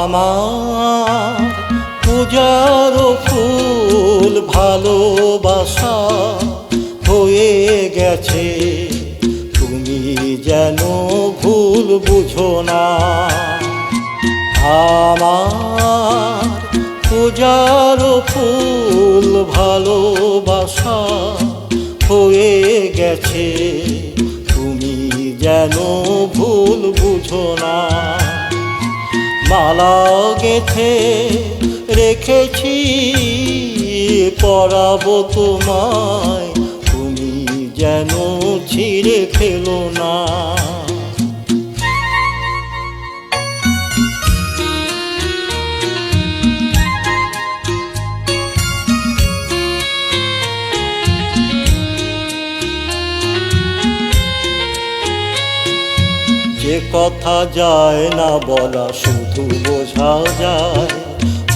আমার পূজার ফুল ভালোবাসা হয়ে গেছে, তুমি যেন ভুল বুঝো না। আমার পূজার ফুল ভালোবাসা হয়ে গেছে, তুমি যেন ভুল বুঝো না। মালা গেঁথে রেখেছি পরাবো তোমায়, তুমি যেন ছিঁড়ে ফেলো না। যে কথা যায় না বলা শুধু বোঝা যায়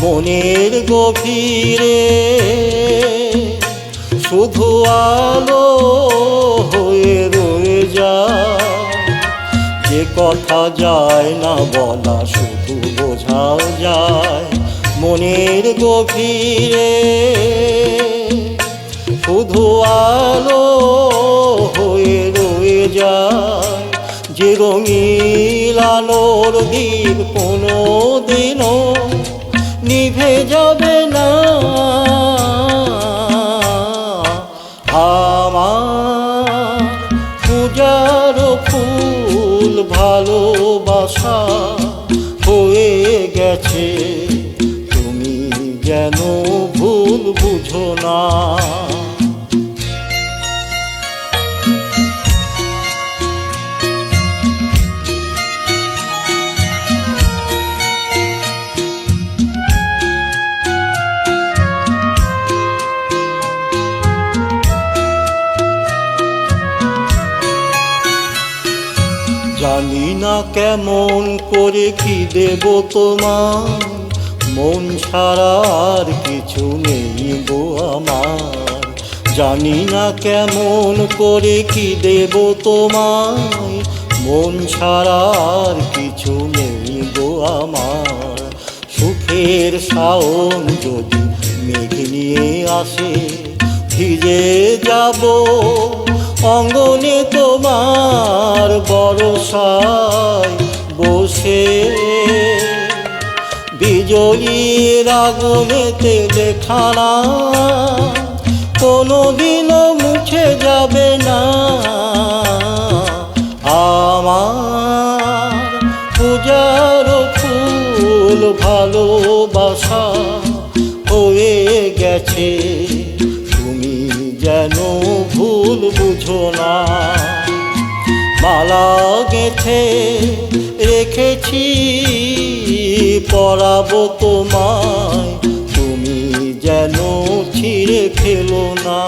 মনের গভীরে, শুধু আলো হয়ে রয়ে যায়। যে কথা যায় না বলা শুধু বোঝা যায় মনের গভীরে, শুধু আলো হয়ে রয়ে যায়। যে রঙিন আলোর দীপ কোনো দিনও নিভে যাবে না। আমার পূজার ফুল ভালোবাসা হয়ে গেছে, তুমি যেন ভুল বুঝো না। জানি না কেমন করে কি দেব তোমার, মন ছাড়া আর কিছু নেই গো আমার। জানি না কেমন করে কি দেব তোমায়, মন ছাড়া আর কিছু নেই গো আমার। সুখের শাওন যদি মেঘ নিয়ে আসে, ভিজে যাব অঙ্গনে তোমার বরসায় বসে। বিজয়ীর আগুনেতে লেখা নাম কোনোদিনও মুছে যাবে না। আমার পূজার ফুল ভালোবাসা হয়ে গেছে, তুমি যেন ভুল বুঝো না। মালা গেঁথে রেখেছি পরাবো তোমায়, তুমি যেন ছিঁড়ে ফেলো না।